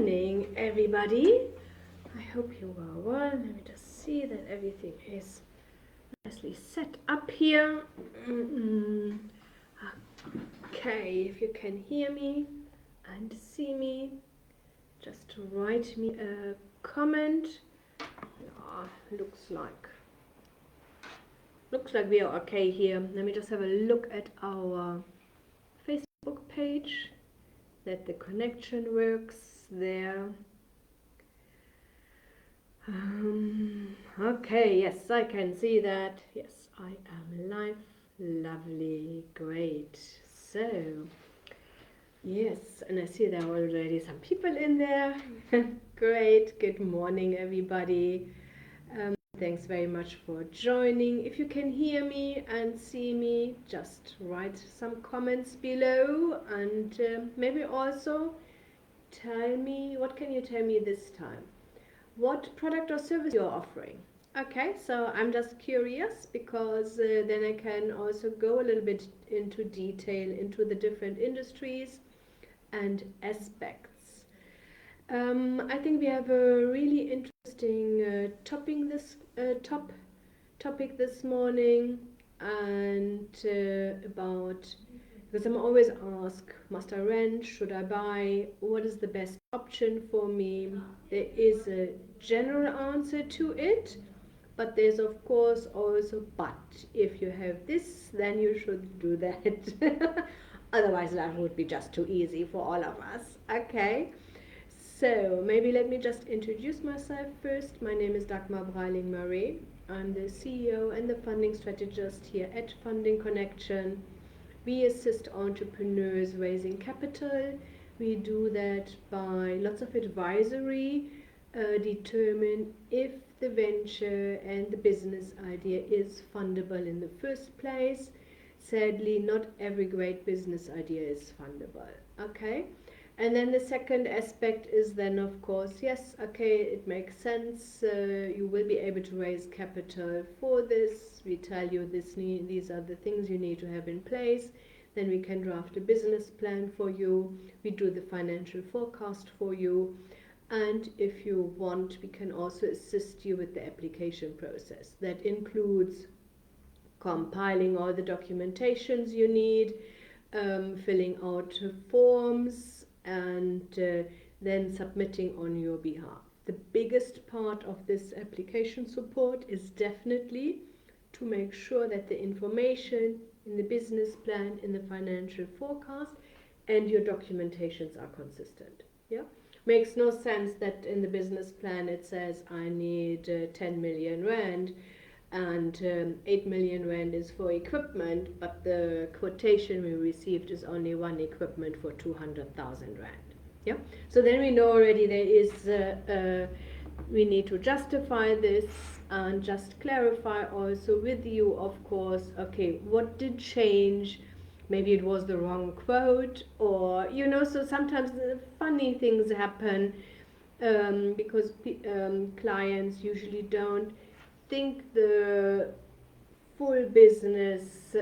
morning, everybody. I hope you are well. Let me just see that everything is nicely set up here. Okay, if you can hear me and see me, just write me a comment. Looks like we are okay here. Let me just have a look at our Facebook page, that the connection works there. Okay, yes, I can see that. Yes, I am live. Lovely, great. So, yes, and I see there are already some people in there. Great, good morning, everybody. Thanks very much for joining. If you can hear me and see me, just write some comments below, and maybe also tell me, what can you tell me this time? What product or service you're offering. Okay, so I'm just curious, because then I can also go a little bit into detail into the different industries and aspects. I think we have a really interesting topic this morning, and because I'm always asked, must I rent, should I buy, what is the best option for me? There is a general answer to it, but there's of course also, but if you have this, then you should do that. Otherwise that would be just too easy for all of us. Okay, so maybe let me just introduce myself first. My name is Dagmar Breiling-Murray. I'm the CEO and the funding strategist here at Funding Connection. We assist entrepreneurs raising capital. We do that by lots of advisory, determine if the venture and the business idea is fundable in the first place. Sadly, not every great business idea is fundable. Okay, and then the second aspect is then, of course, yes, okay, it makes sense, you will be able to raise capital for this. We tell you these are the things you need to have in place. Then we can draft a business plan for you. We do the financial forecast for you. And if you want, we can also assist you with the application process. That includes compiling all the documentations you need, filling out forms, and then submitting on your behalf. The biggest part of this application support is definitely to make sure that the information in the business plan, in the financial forecast, and your documentations are consistent. Yeah, makes no sense that in the business plan it says I need 10 million rand, and 8 million rand is for equipment, but the quotation we received is only one equipment for 200,000 rand. Yeah, so then we know already there is we need to justify this and just clarify also with you, of course, okay, what did change? Maybe it was the wrong quote, or so sometimes funny things happen, because clients usually don't think the full business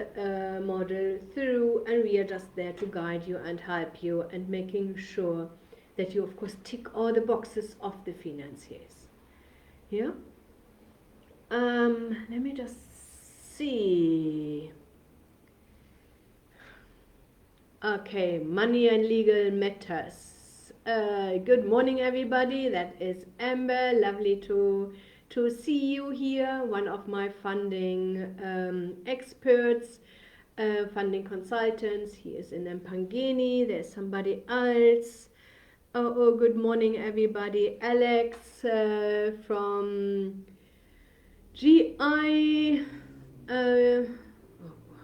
model through, and we are just there to guide you and help you, and making sure that you of course tick all the boxes of the financiers. Yeah, let me just see. Okay, money and legal matters. Good morning, everybody. That is Amber. Lovely to see you here. One of my funding experts, funding consultants. He is in Mpangeni. There's somebody else. Oh, good morning, everybody. Alex from GI.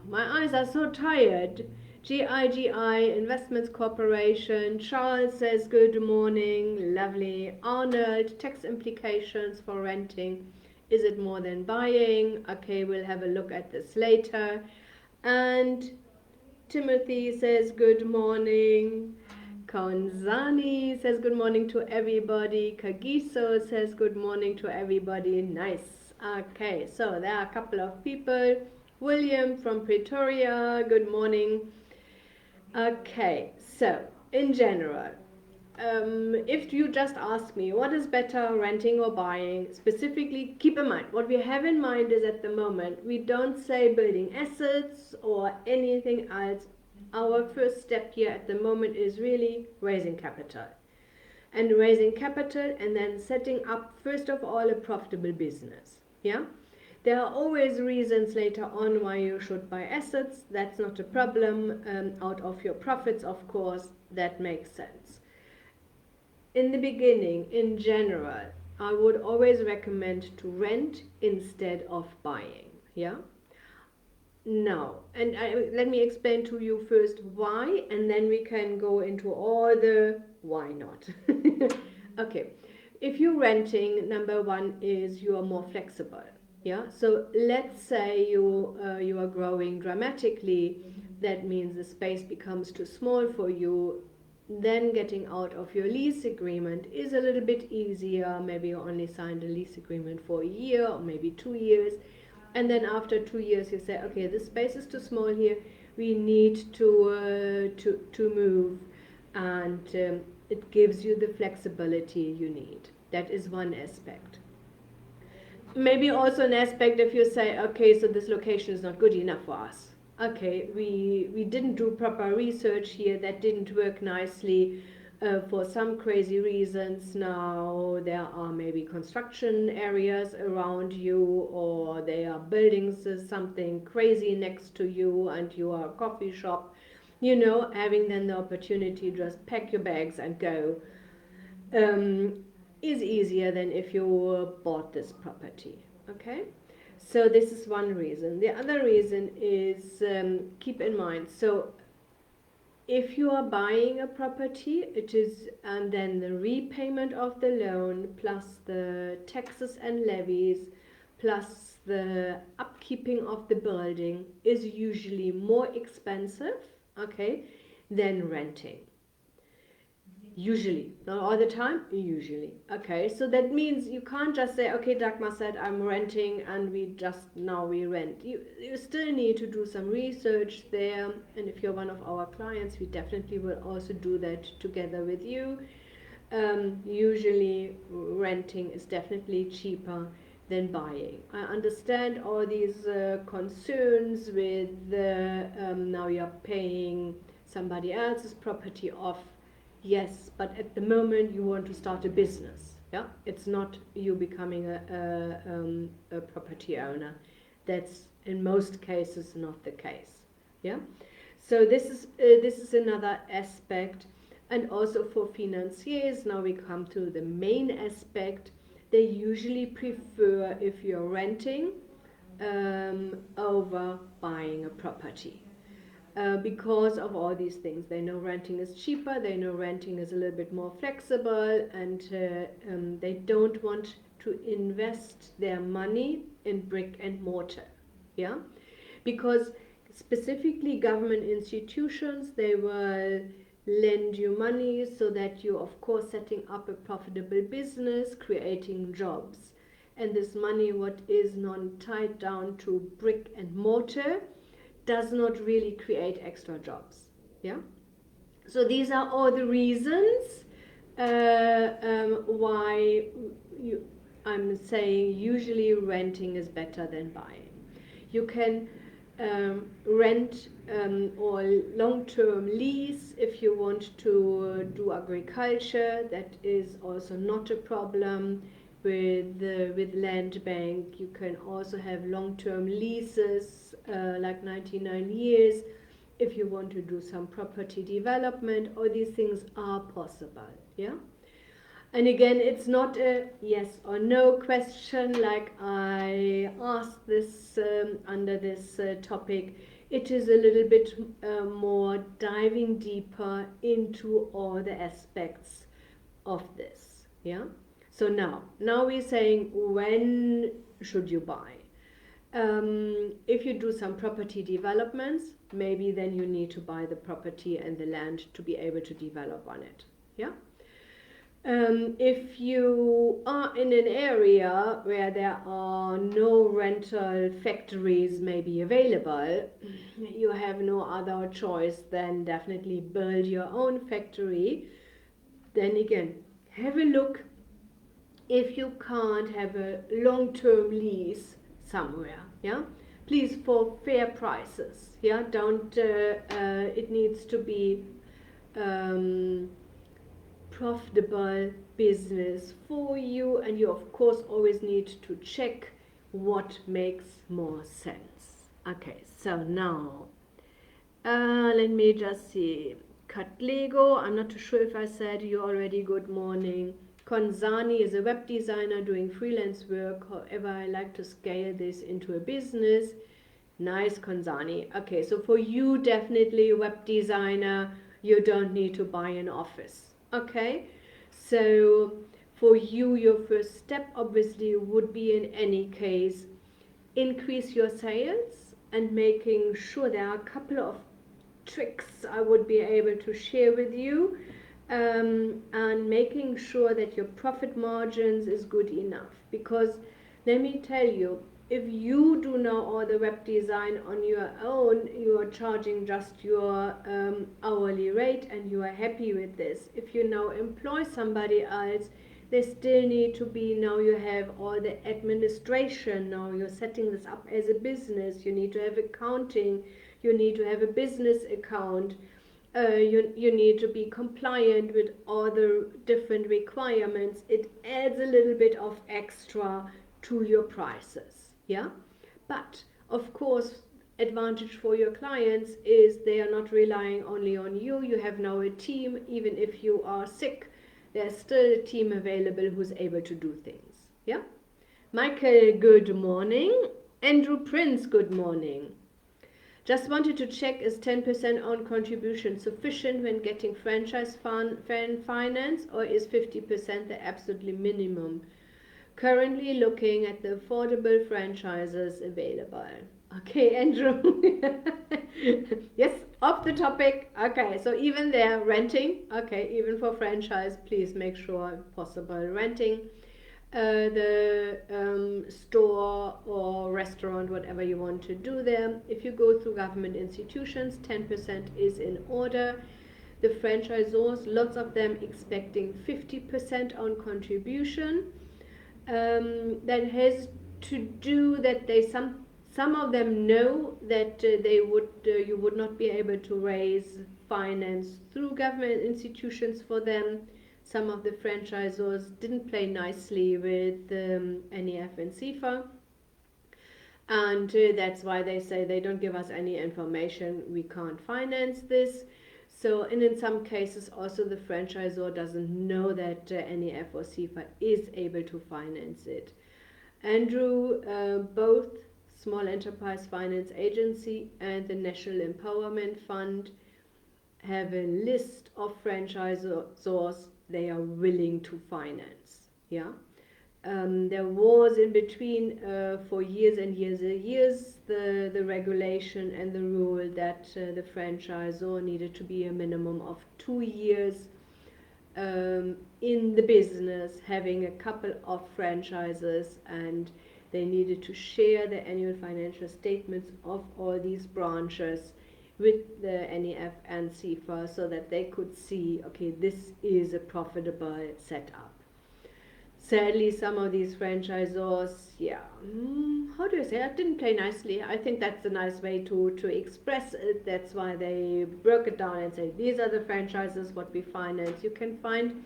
My eyes are so tired. GIGI Investments Corporation. Charles says good morning. Lovely. Arnold, tax implications for renting. Is it more than buying? Okay, we'll have a look at this later. And Timothy says good morning. Kaunzani says good morning to everybody. Kagiso says good morning to everybody. Nice. Okay, so there are a couple of people. William from Pretoria, good morning. Okay, so in general, if you just ask me what is better, renting or buying, specifically keep in mind what we have in mind is at the moment we don't say building assets or anything else. Our first step here at the moment is really raising capital, and then setting up first of all a profitable business. Yeah, there are always reasons later on why you should buy assets. That's not a problem. Out of your profits, of course, that makes sense. In the beginning, in general, I would always recommend to rent instead of buying. Yeah. Now, let me explain to you first why, and then we can go into all the why not. Okay, if you're renting, number one is you are more flexible. Yeah, so let's say you are growing dramatically. That means the space becomes too small for you. Then getting out of your lease agreement is a little bit easier. Maybe you only signed a lease agreement for a year or maybe 2 years, and then after 2 years you say, okay, this space is too small here, we need to move, and it gives you the flexibility you need. That is one aspect. Maybe also an aspect if you say, okay, so this location is not good enough for us. Okay, we didn't do proper research here, that didn't work nicely for some crazy reasons. Now there are maybe construction areas around you, or there are buildings, something crazy next to you, and you are a coffee shop. Having then the opportunity to just pack your bags and go is easier than if you bought this property. Okay, so this is one reason. The other reason is, keep in mind, so if you are buying a property, it is, and then the repayment of the loan plus the taxes and levies plus the upkeeping of the building is usually more expensive, okay, than renting. Usually, not all the time, usually. Okay, so that means you can't just say, okay, Dagmar said I'm renting and we rent. You still need to do some research there, and if you're one of our clients, we definitely will also do that together with you. Usually renting is definitely cheaper than buying. I understand all these concerns with now you're paying somebody else's property off. Yes, but at the moment you want to start a business. Yeah, it's not you becoming a property owner. That's in most cases not the case. Yeah, so this is another aspect, and also for financiers. Now we come to the main aspect. They usually prefer if you're renting over buying a property. Because of all these things. They know renting is cheaper, they know renting is a little bit more flexible, and they don't want to invest their money in brick and mortar. Yeah, because specifically government institutions, they will lend you money so that you, of course, setting up a profitable business, creating jobs. And this money, what is not tied down to brick and mortar, does not really create extra jobs. Yeah, so these are all the reasons why I'm saying usually renting is better than buying. You can rent or long-term lease if you want to do agriculture. That is also not a problem. With land bank, you can also have long-term leases like 99 years if you want to do some property development. All these things are possible. Yeah, and again, it's not a yes or no question like I asked this under this topic. It is a little bit more diving deeper into all the aspects of this. Yeah, so now we're saying, when should you buy? If you do some property developments, maybe then you need to buy the property and the land to be able to develop on it. Yeah. If you are in an area where there are no rental factories maybe available, you have no other choice than definitely build your own factory then again, have a look if you can't have a long-term lease somewhere, yeah, please, for fair prices, yeah, don't it needs to be um, profitable business for you, and you of course always need to check what makes more sense. Okay, so now let me just see. Cut Lego, I'm not too sure if I said you already good morning. Konzani is a web designer doing freelance work. However, I like to scale this into a business. Nice, Konzani. Okay, so for you, definitely web designer, you don't need to buy an office. Okay, so for you, your first step obviously would be, in any case, increase your sales, and making sure there are a couple of tricks I would be able to share with you, and making sure that your profit margins is good enough, because let me tell you, if you do now all the web design on your own, you are charging just your hourly rate and you are happy with this. If you now employ somebody else, they still need to be, now you have all the administration, now you're setting this up as a business, you need to have accounting, you need to have a business account, you need to be compliant with all the different requirements. It adds a little bit of extra to your prices, yeah, but of course, advantage for your clients is they are not relying only on you. You have now a team. Even if you are sick, there's still a team available who's able to do things, yeah. Michael, good morning. Andrew Prince, good morning. Just wanted to check, is 10% on contribution sufficient when getting franchise fan finance, or is 50% the absolutely minimum? Currently looking at the affordable franchises available. Okay, Andrew. Yes, off the topic. Okay, so even they're renting. Okay, even for franchise, please make sure possible renting. The store or restaurant, whatever you want to do there. If you go through government institutions, 10% is in order. The franchisors, lots of them expecting 50% on contribution. That has to do that they some of them know that they would you would not be able to raise finance through government institutions for them. Some of the franchisors didn't play nicely with NEF and CIFA, and that's why they say they don't give us any information, we can't finance this. So, and in some cases also the franchisor doesn't know that NEF or CIFA is able to finance it. Andrew, both Small Enterprise Finance Agency and the National Empowerment Fund have a list of franchisors they are willing to finance. Yeah, there was in between for years and years the regulation and the rule that the franchisor needed to be a minimum of 2 years in the business, having a couple of franchises, and they needed to share the annual financial statements of all these branches with the NEF and CIFA, so that they could see, okay, this is a profitable setup. Sadly, some of these franchisors, yeah, how do you say, that didn't play nicely. I think that's a nice way to express it. That's why they broke it down and say, these are the franchises what we finance. You can find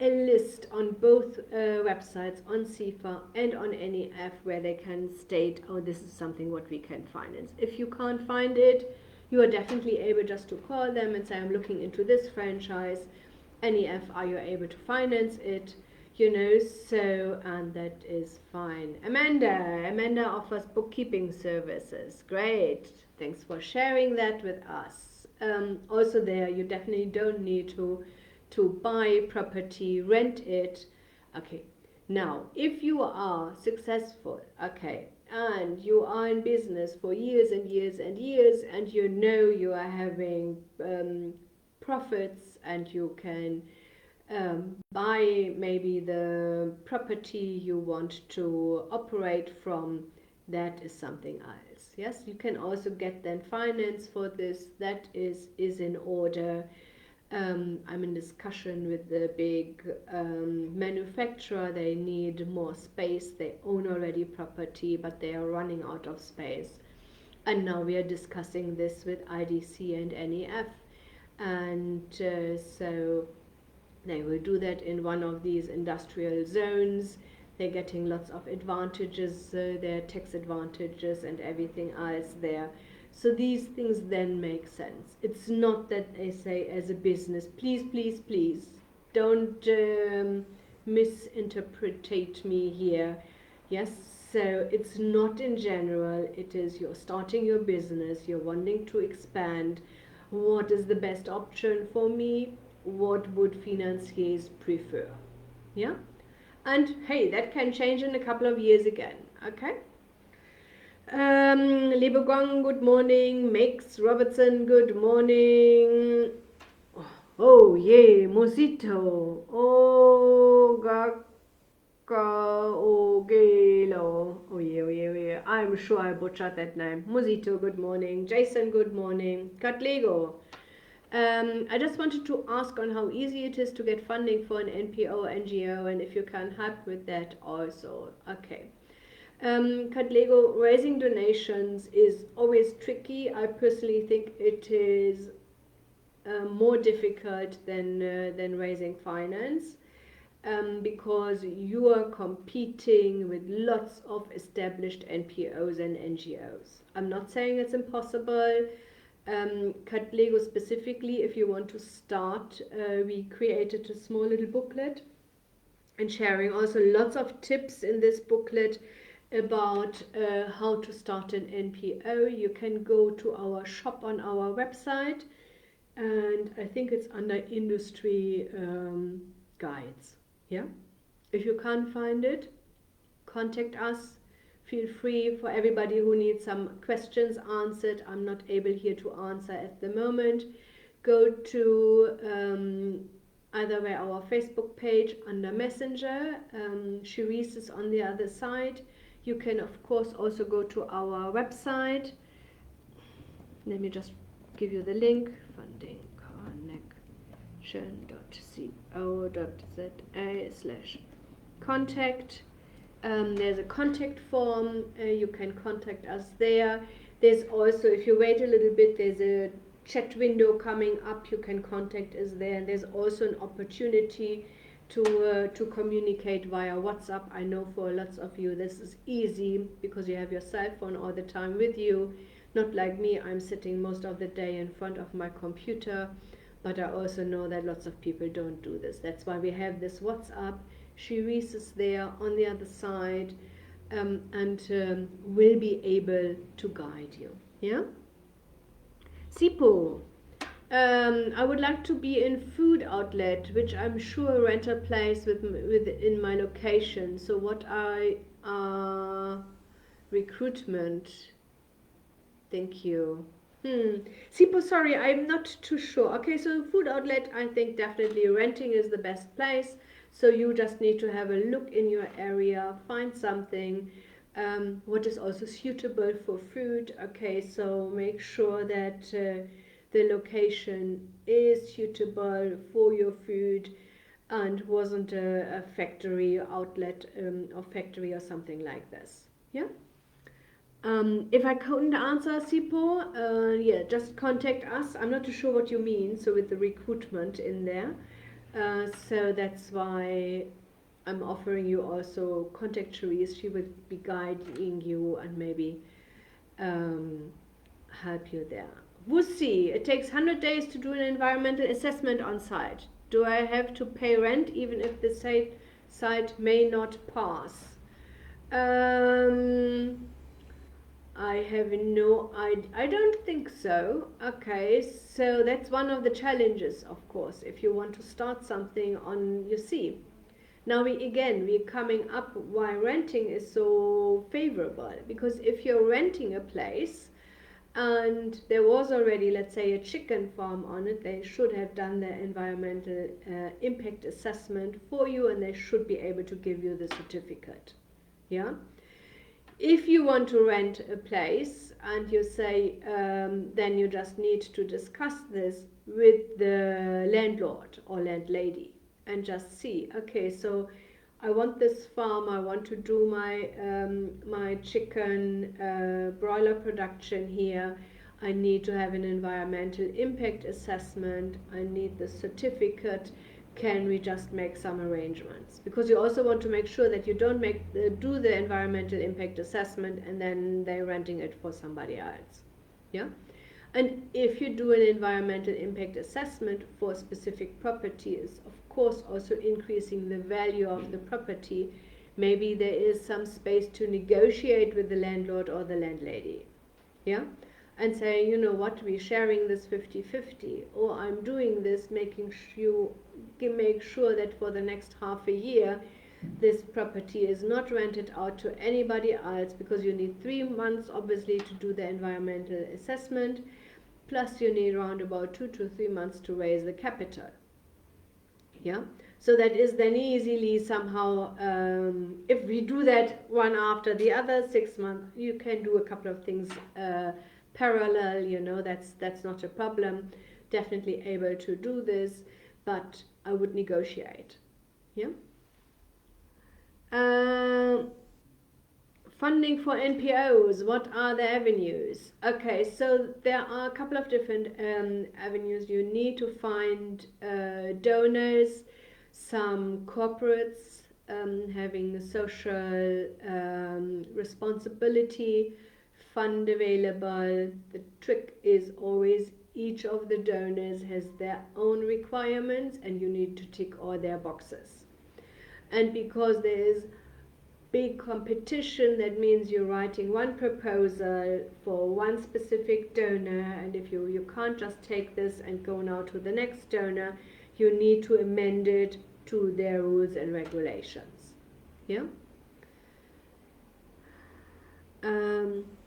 a list on both websites, on CIFA and on NEF, where they can state, oh, this is something what we can finance. If you can't find it, you are definitely able just to call them and say, I'm looking into this franchise. NEF, are you able to finance it? You know, so, and that is fine. Amanda offers bookkeeping services. Great. Thanks for sharing that with us. Also there, you definitely don't need to buy property, rent it. Okay. Now, if you are successful, okay, and you are in business for years and years and years, and you know you are having profits, and you can buy maybe the property you want to operate from, that is something else. Yes, you can also get then finance for this. That is in order. I'm in discussion with the big manufacturer. They need more space. They own already property, but they are running out of space. And now we are discussing this with IDC and NEF. And so they will do that in one of these industrial zones. They're getting lots of advantages, their tax advantages and everything else there. So these things then make sense. It's not that they say as a business, please, please, please, don't misinterpret me here. Yes, so it's not in general. It is you're starting your business, you're wanting to expand. What is the best option for me? What would financiers prefer? Yeah? And hey, that can change in a couple of years again. Okay? Liebe Gong, good morning. Max Robertson, good morning. Oh, yeah, Mosito. Oh, Ogelo. Oh, yeah, oh, yeah, oh, yeah. I'm sure I butchered that name. Mosito, good morning. Jason, good morning. Katlego. I just wanted to ask on how easy it is to get funding for an NPO, NGO, and if you can help with that also. Okay. Katlego, raising donations is always tricky. I personally think it is more difficult than raising finance. Because you are competing with lots of established NPOs and NGOs. I'm not saying it's impossible. Katlego specifically, if you want to start, we created a small little booklet and sharing also lots of tips in this booklet about how to start an NPO. You can go to our shop on our website, and I think it's under industry guides. Yeah, if you can't find it, contact us. Feel free. For everybody who needs some questions answered, I'm not able here to answer at the moment. Go to either by our Facebook page under Messenger. Cherise is on the other side. You can of course also go to our website. Let me just give you the link: fundingconnection.co.za/contact. There's a contact form. You can contact us there. There's also, if you wait a little bit, there's a chat window coming up. You can contact us there. And there's also an opportunity to communicate via WhatsApp. I know for lots of you this is easy because you have your cell phone all the time with you. Not like me, I'm sitting most of the day in front of my computer, but I also know that lots of people don't do this. That's why we have this WhatsApp. Cherise is there on the other side, and will be able to guide you. Yeah? Sipo. I would like to be in food outlet, which I'm sure rent a place within my location. So what recruitment? Thank you. Sipo, sorry, I'm not too sure. Okay, so food outlet, I think definitely renting is the best place. So you just need to have a look in your area, find something what is also suitable for food. Okay, so make sure that the location is suitable for your food and wasn't a factory outlet or factory or something like this. Yeah. If I couldn't answer, Sipo, yeah, just contact us. I'm not too sure what you mean, so with the recruitment in there. So that's why I'm offering you also contact Cherise. She will be guiding you and maybe help you there. We'll see. It takes 100 days to do an environmental assessment on site. Do I have to pay rent even if the site may not pass? I have no idea. I don't think so. Okay, so that's one of the challenges, of course, if you want to start something on, you see. Now we're coming up why renting is so favorable, because if you're renting a place and there was already, let's say, a chicken farm on it, they should have done the environmental impact assessment for you, and they should be able to give you the certificate. Yeah. If you want to rent a place and you say then you just need to discuss this with the landlord or landlady and just see, okay, so I want this farm, I want to do my chicken broiler production here. I need to have an environmental impact assessment. I need the certificate. Can we just make some arrangements? Because you also want to make sure that you don't do the environmental impact assessment and then they're renting it for somebody else. Yeah? And if you do an environmental impact assessment for specific properties, of course also increasing the value of the property, maybe there is some space to negotiate with the landlord or the landlady. Yeah? And say, you know what, we're sharing this 50-50, or I'm doing this, make sure that for the next half a year this property is not rented out to anybody else, because you need 3 months obviously to do the environmental assessment, plus you need around about 2 to 3 months to raise the capital. Yeah, so that is then easily somehow, if we do that one after the other, 6 months, you can do a couple of things parallel, you know, that's not a problem. Definitely able to do this, but I would negotiate. Yeah. Funding for NPOs, what are the avenues? Okay, so there are a couple of different avenues. You need to find donors, some corporates having social responsibility fund available. The trick is always each of the donors has their own requirements and you need to tick all their boxes. And because there is big competition, that means you're writing one proposal for one specific donor, and if you can't just take this and go now to the next donor, you need to amend it to their rules and regulations. Yeah.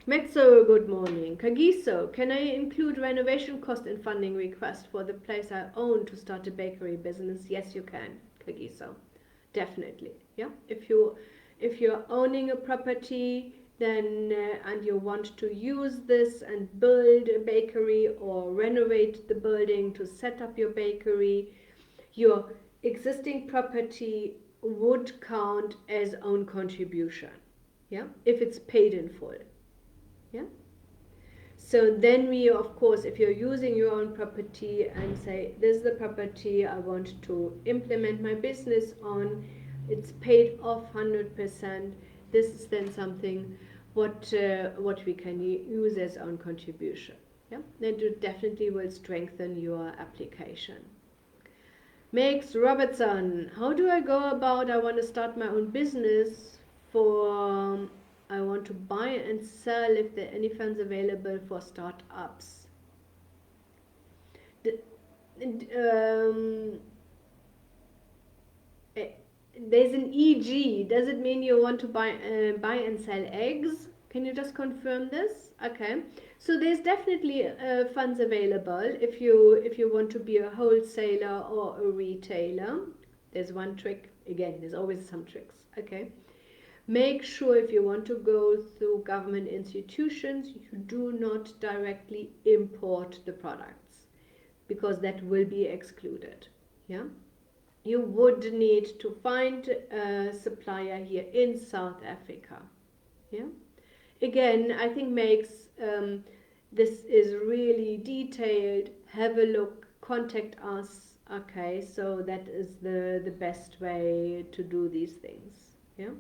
Mezzo, good morning. Kagiso, can I include renovation cost in funding request for the place I own to start a bakery business? Yes, you can, Kagiso. Definitely. Yeah. If you're owning a property, then and you want to use this and build a bakery or renovate the building to set up your bakery, your existing property would count as own contribution. Yeah, if it's paid in full. Yeah. So then we, of course, if you're using your own property and say, this is the property I want to implement my business on, it's paid off 100%, this is then something what we can use as own contribution. Yeah, then it definitely will strengthen your application. Makes Robertson, how do I go about, I want to start my own business for, I want to buy and sell if there are any funds available for startups. There's an EG. Does it mean you want to buy and sell eggs? Can you just confirm this? Okay. So there's definitely funds available if you want to be a wholesaler or a retailer. There's one trick. Again, there's always some tricks. Okay. Make sure if you want to go through government institutions, you do not directly import the products, because that will be excluded. Yeah. You would need to find a supplier here in South Africa. Yeah. Again, I think makes this is really detailed. Have a look, contact us. Okay, so that is the best way to do these things. Yeah.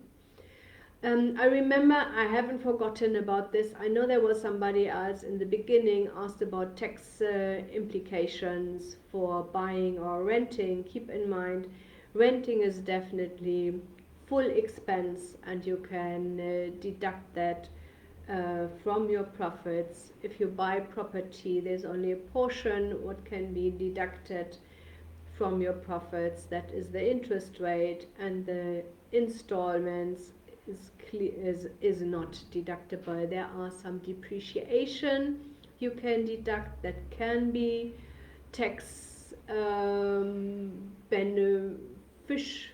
I remember, I haven't forgotten about this. I know there was somebody else in the beginning asked about tax implications for buying or renting. Keep in mind, renting is definitely full expense and you can deduct that from your profits. If you buy property, there's only a portion what can be deducted from your profits. That is the interest rate, and the installments is not deductible. There are some depreciation you can deduct that can be tax beneficial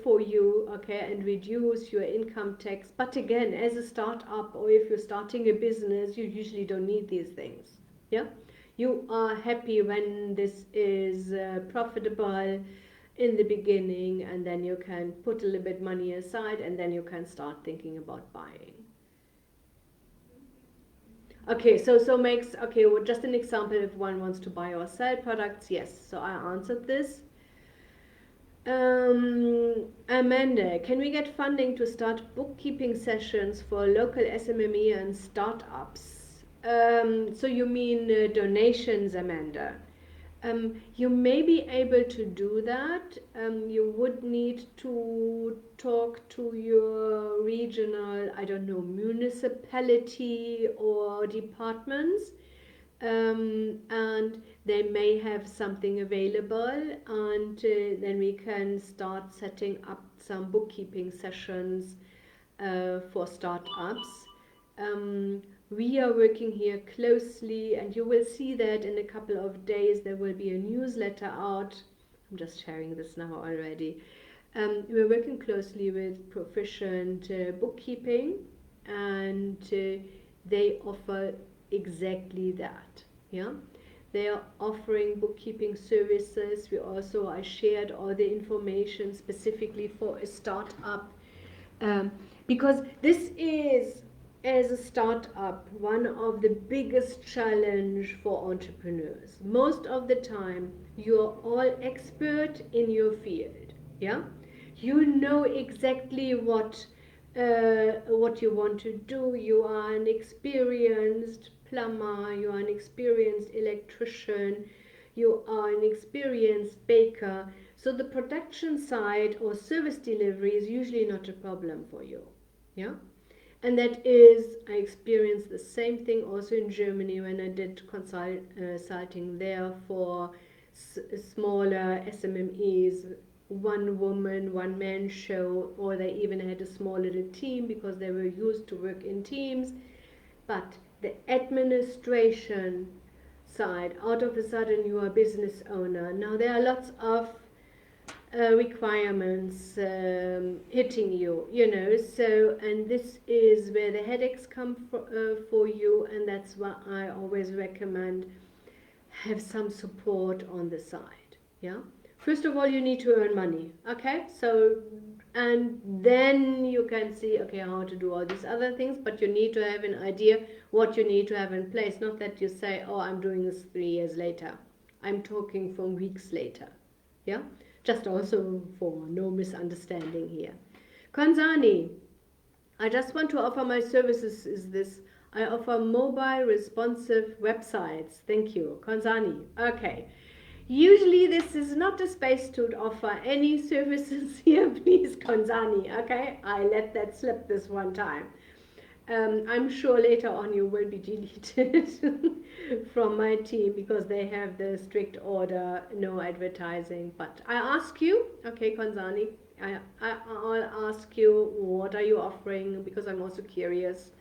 for you, okay, and reduce your income tax. But again, as a startup or if you're starting a business, you usually don't need these things. Yeah, You are happy when this is profitable in the beginning, and then you can put a little bit money aside, and then you can start thinking about buying. Okay, so makes, okay, well, just an example, if one wants to buy or sell products, yes. So I answered this. Amanda, can we get funding to start bookkeeping sessions for local SMME and startups? So you mean donations, Amanda? You may be able to do that. You would need to talk to your regional, I don't know, municipality or departments, and they may have something available, and then we can start setting up some bookkeeping sessions for startups. We are working here closely, and you will see that in a couple of days there will be a newsletter out. I'm just sharing this now already. We're working closely with Proficient Bookkeeping, and they offer exactly that. Yeah, they are offering bookkeeping services. I shared all the information specifically for a startup, um, because this is, as a startup, one of the biggest challenge for entrepreneurs. Most of the time you're all expert in your field. Yeah, you know exactly what you want to do. You are an experienced plumber, you are an experienced electrician, you are an experienced baker. So the production side or service delivery is usually not a problem for you. Yeah? And that is, I experienced the same thing also in Germany when I did consulting there for smaller SMMEs, one woman, one man show, or they even had a small little team because they were used to work in teams. But the administration side, out of a sudden you are a business owner. Now there are lots of requirements hitting you, so, and this is where the headaches come for you, and that's why I always recommend have some support on the side. Yeah, first of all you need to earn money, okay, so, and then you can see, okay, how to do all these other things, but you need to have an idea what you need to have in place, not that you say, oh, I'm doing this 3 years later. I'm talking from weeks later. Yeah, just also for no misunderstanding here. Kanzani, I just want to offer my services is this. I offer mobile responsive websites. Thank you. Kanzani. Okay. Usually this is not a space to offer any services here, please, Kanzani. Okay, I let that slip this one time. I'm sure later on you will be deleted from my team because they have the strict order, no advertising. But I ask you, okay, Kanzani, I'll ask you what are you offering, because I'm also curious.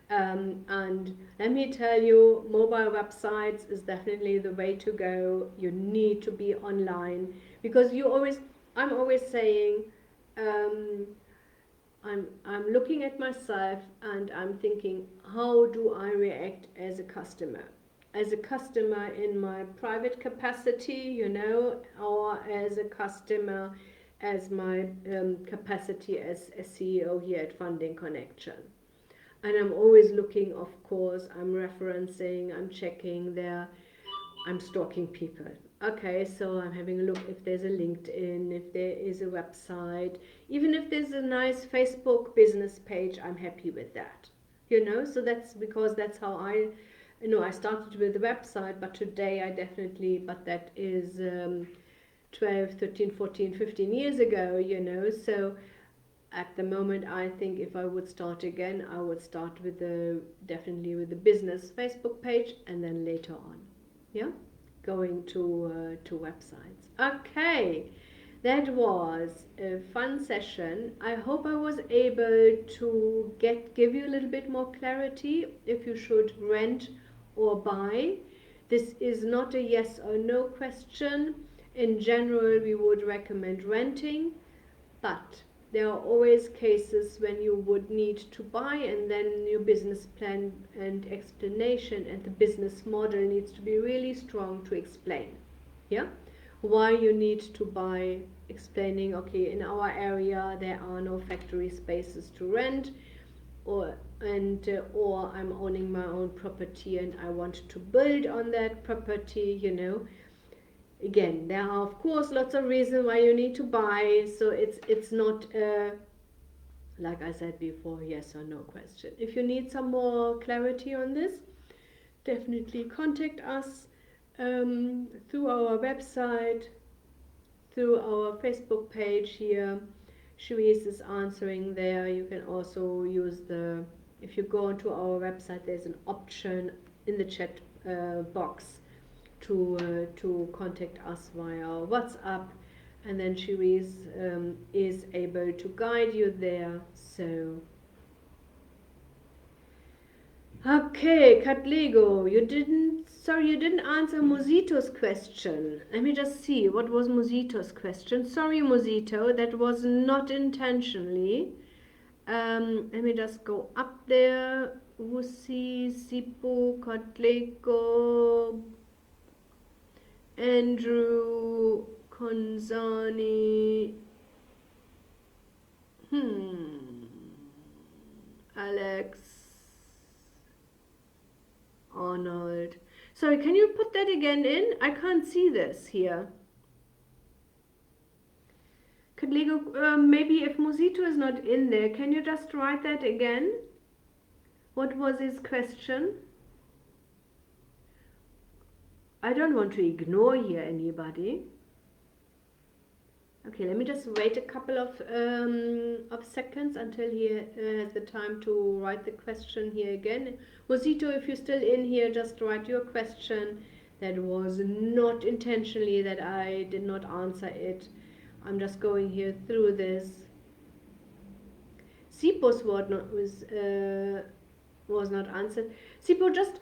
And let me tell you, mobile websites is definitely the way to go. You need to be online because I'm always saying, I'm looking at myself and I'm thinking, how do I react as a customer? As a customer in my private capacity, or as a customer as my capacity as a CEO here at Funding Connection. And I'm always looking, of course, I'm referencing, I'm checking there, I'm stalking people. Okay, so I'm having a look if there's a LinkedIn, if there is a website, even if there's a nice Facebook business page, I'm happy with that. So that's because that's how I started with the website, but today but that is 12, 13, 14, 15 years ago, so at the moment I think if I would start again, I would start definitely with the business Facebook page, and then later on, yeah, going to websites. Okay, that was a fun session. I hope I was able to give you a little bit more clarity if you should rent or buy. This is not a yes or no question. In general, we would recommend renting, but there are always cases when you would need to buy, and then your business plan and explanation and the business model needs to be really strong to explain, yeah, why you need to buy, explaining, okay, in our area there are no factory spaces to rent, or I'm owning my own property and I want to build on that property, you know. Again, there are of course lots of reasons why you need to buy, so it's not like I said before, yes or no question. If you need some more clarity on this, definitely contact us through our website, through our Facebook page here. Cherise is answering there. You can also use the, if you go onto our website, there's an option in the chat box to contact us via WhatsApp, and then Cherise is able to guide you there. So okay, Catlego, you didn't answer Mosito's question. Let me just see, what was Mosito's question? Sorry, Mosito, that was not intentionally. Let me just go up there. Wusi, Sipo, Catlego, Andrew, Konzani, Alex, Arnold. Sorry, can you put that again in? I can't see this here. Could Lego, maybe if Mosito is not in there, can you just write that again? What was his question? I don't want to ignore here anybody. Okay, let me just wait a couple of seconds until he has the time to write the question here again. Mosito, if you're still in here, just write your question. That was not intentionally that I did not answer it. I'm just going here through this. Sipo's word was not answered. Sipo, just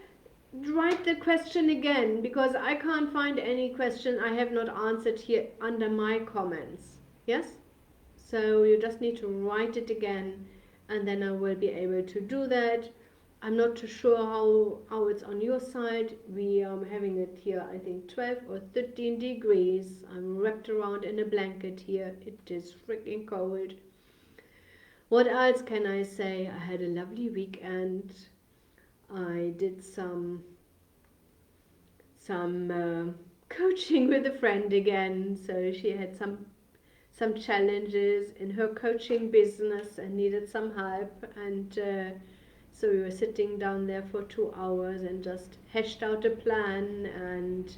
write the question again, because I can't find any question I have not answered here under my comments. Yes? So you just need to write it again, and then I will be able to do that. I'm not too sure how it's on your side. We are having it here, I think 12 or 13 degrees. I'm wrapped around in a blanket here. It is freaking cold. What else can I say? I had a lovely weekend. I did some coaching with a friend again. So she had some challenges in her coaching business and needed some help, and so we were sitting down there for 2 hours and just hashed out a plan. And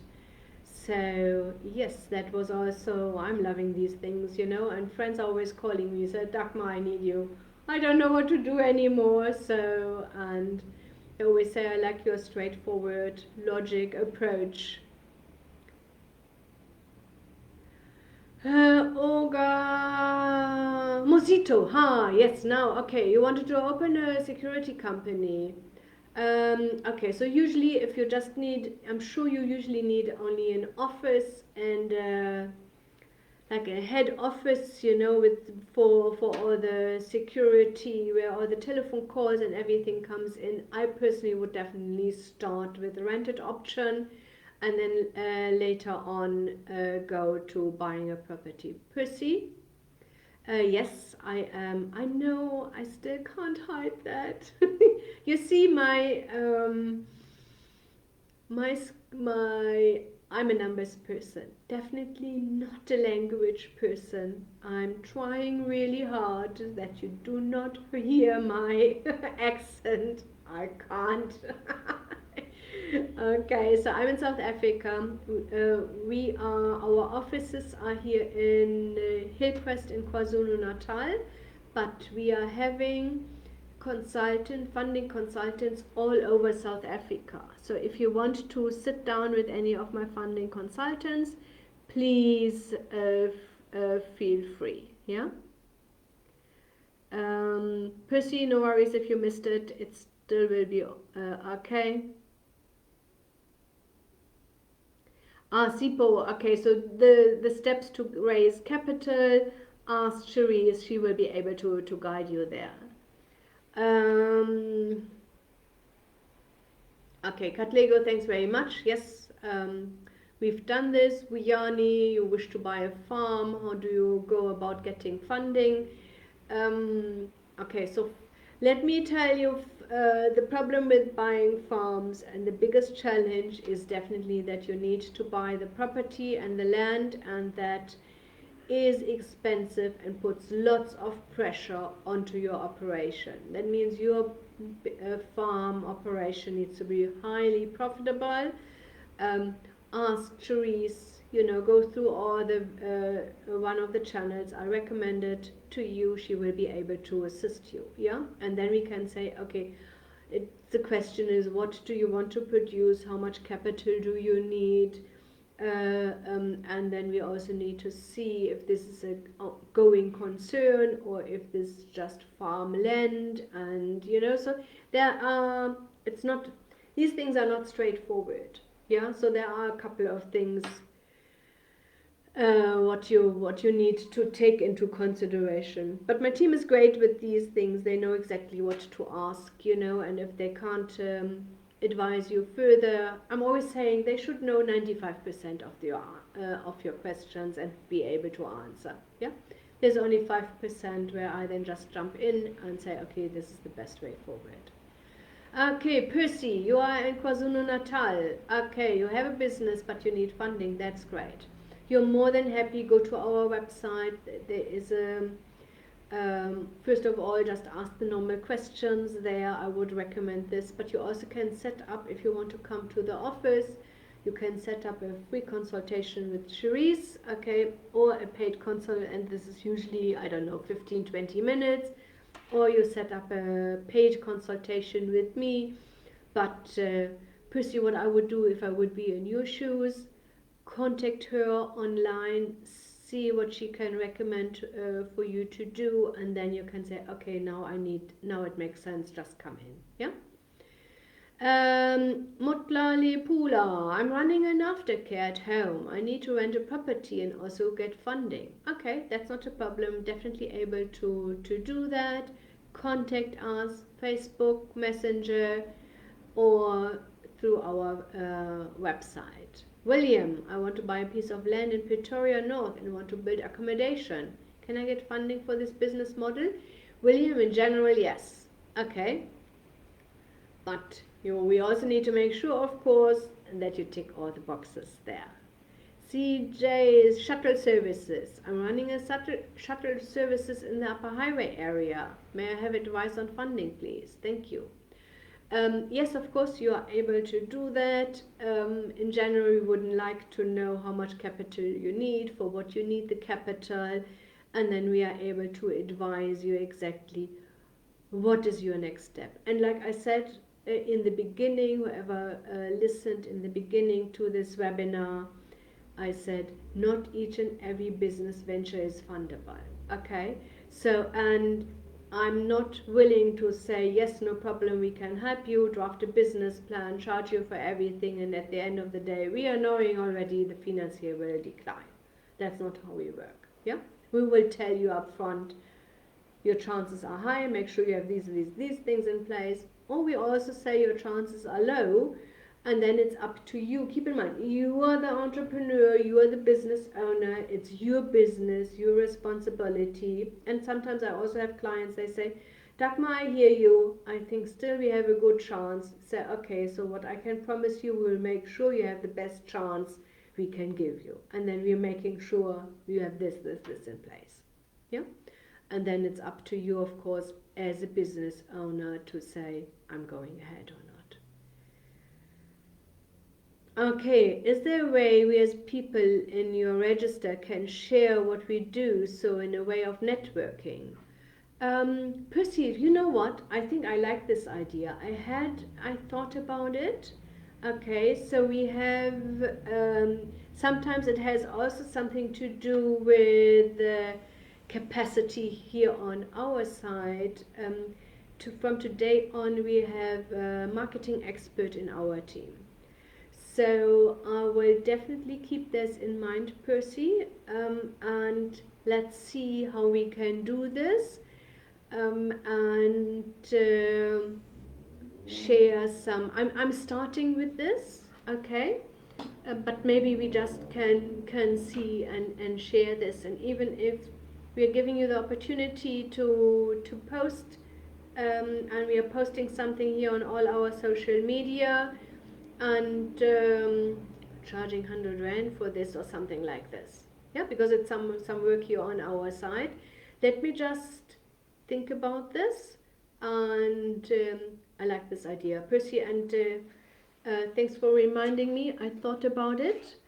so yes, that was also, I'm loving these things, you know, and friends are always calling me, said, Dagmar, I need you, I don't know what to do anymore. So, and I always say I like your straightforward logic approach. Olga Mosito, yes, now, okay, you wanted to open a security company. Okay, so usually if you just need, I'm sure you usually need only an office and like a head office, you know, with for all the security, where all the telephone calls and everything comes in. I personally would definitely start with the rented option, and then later on go to buying a property. Percy? Yes, I am. I know, I still can't hide that. You see, I'm a numbers person, definitely not a language person. I'm trying really hard that you do not hear my accent. I can't. Okay, so I'm in South Africa. Our offices are here in Hillcrest in KwaZulu-Natal, but we are having funding consultants all over South Africa. So if you want to sit down with any of my funding consultants, please feel free. Yeah. Percy, no worries if you missed it. It still will be okay. Sipo, okay, so the steps to raise capital ask Cherise, she will be able to guide you there. Okay, Katlego, thanks very much. Yes, we've done this. Vuyani, you wish to buy a farm. How do you go about getting funding? Okay, so let me tell you, the problem with buying farms and the biggest challenge is definitely that you need to buy the property and the land, and that is expensive and puts lots of pressure onto your operation. That means your farm operation needs to be highly profitable. Ask Cherise, go through all the one of the channels I recommended to you. She will be able to assist you, yeah? And then we can say, okay, the question is, what do you want to produce? How much capital do you need? And then we also need to see if this is a going concern or if this is just farmland, and so there are, it's not, these things are not straightforward, yeah. So there are a couple of things what you need to take into consideration. But my team is great with these things. They know exactly what to ask, and if they can't advise you further, I'm always saying they should know 95% of your questions and be able to answer, yeah. There's only 5% where I then just jump in and say, okay, this is the best way forward. Okay, Percy, you are in KwaZulu-Natal. Okay, you have a business but you need funding. That's great. You're more than happy, go to our website. There is a first of all, just ask the normal questions there. I would recommend this, but you also can set up, if you want to come to the office, you can set up a free consultation with Cherise, okay, or a paid consult, and this is usually, I don't know, 15-20 minutes, or you set up a paid consultation with me. But Percy, what I would do if I would be in your shoes, contact her online, see what she can recommend for you to do, and then you can say, okay, now it makes sense, just come in, yeah. Motlali Pula, I'm running an aftercare at home. I need to rent a property and also get funding. Okay, that's not a problem. Definitely able to do that. Contact us, Facebook, Messenger, or through our website. William, I want to buy a piece of land in Pretoria North and want to build accommodation. Can I get funding for this business model? William, in general, yes. Okay. But we also need to make sure, of course, that you tick all the boxes there. CJ's shuttle services. I'm running a shuttle services in the Upper Highway area. May I have advice on funding, please? Thank you. Yes, of course, you are able to do that. In general, we would like to know how much capital you need, for what you need the capital, and then we are able to advise you exactly what is your next step. And like I said in the beginning, whoever listened in the beginning to this webinar, I said not each and every business venture is fundable, okay? So, and I'm not willing to say, yes, no problem, we can help you, draft a business plan, charge you for everything, and at the end of the day, we are knowing already the financier will decline. That's not how we work, yeah? We will tell you up front, your chances are high, make sure you have these things in place. Or we also say your chances are low, and then it's up to you. Keep in mind, you are the entrepreneur, you are the business owner, it's your business, your responsibility. And sometimes I also have clients, they say, Dagmar, I hear you, I think still we have a good chance. Say, okay, so what I can promise you, we'll make sure you have the best chance we can give you. And then we're making sure you have this in place. Yeah? And then it's up to you, of course, as a business owner to say, I'm going ahead or not. Okay, is there a way we as people in your register can share what we do, so in a way of networking? Percy, you know what? I think I like this idea. I thought about it. Okay, so we have, sometimes it has also something to do with capacity here on our side. From today on, we have a marketing expert in our team. So I will definitely keep this in mind, Percy, and let's see how we can do this, and share some. I'm starting with this, okay, but maybe we just can see and share this, and even if we are giving you the opportunity to post, and we are posting something here on all our social media, and charging 100 Rand for this or something like this. Yeah, because it's some work here on our side. Let me just think about this, and I like this idea, Percy, and thanks for reminding me. I thought about it.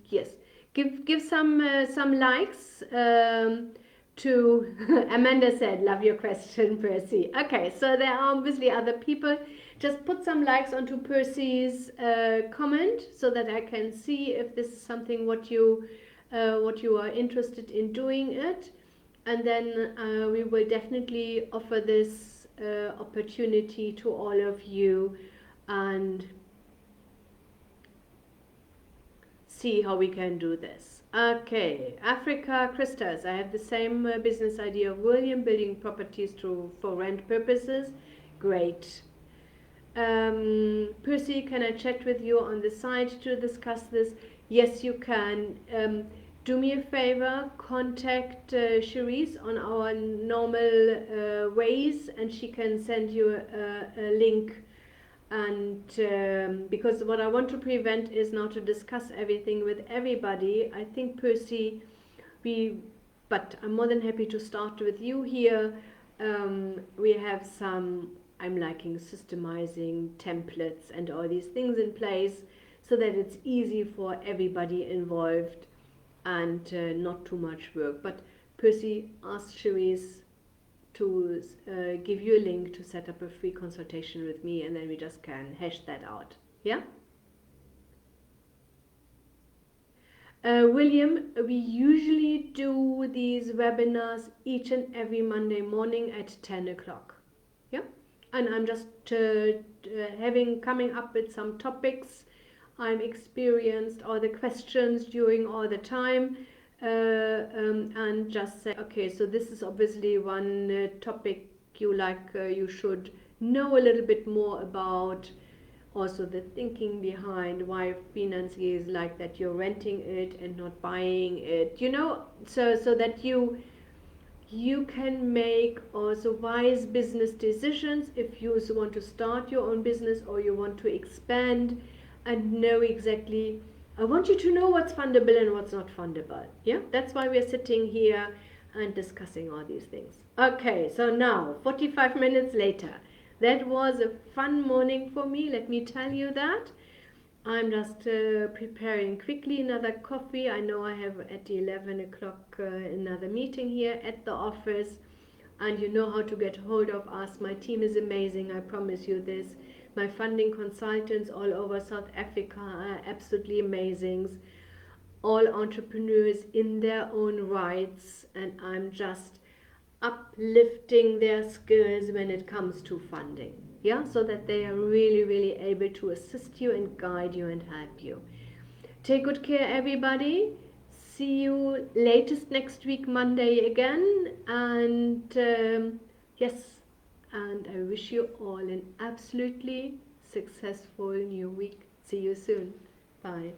Yes, give some likes. To Amanda said, love your question, Percy. Okay, so there are obviously other people. Just put some likes onto Percy's comment so that I can see if this is something what you are interested in doing it, and then we will definitely offer this opportunity to all of you and see how we can do this. Okay, Africa, Christas, I have the same business idea of William, building properties for rent purposes. Great. Percy, can I chat with you on the side to discuss this? Yes, you can. Do me a favor, contact Cherise on our normal ways, and she can send you a link. And because what I want to prevent is now to discuss everything with everybody. I think, Percy, but I'm more than happy to start with you here. We have some, I'm liking systemizing templates and all these things in place so that it's easy for everybody involved and not too much work. But Percy, ask Cherise to give you a link to set up a free consultation with me, and then we just can hash that out. Yeah? William, we usually do these webinars each and every Monday morning at 10 o'clock. Yeah? And I'm just coming up with some topics. I'm experienced all the questions during all the time. And just say, okay, so this is obviously one topic you should know a little bit more about. Also the thinking behind why financier is like that, you're renting it and not buying it, so that you can make also wise business decisions if you want to start your own business or you want to expand, and know exactly. I want you to know what's fundable and what's not fundable. Yeah, that's why we're sitting here and discussing all these things. Okay, so now 45 minutes later, that was a fun morning for me, let me tell you that. I'm just preparing quickly another coffee. I know I have at 11 o'clock another meeting here at the office, and you know how to get hold of us. My team is amazing, I promise you this. My funding consultants all over South Africa are absolutely amazing. All entrepreneurs in their own rights, and I'm just uplifting their skills when it comes to funding. Yeah, so that they are really able to assist you and guide you and help you. Take good care, everybody. See you latest next week, Monday again. And yes, and I wish you all an absolutely successful new week. See you soon. Bye.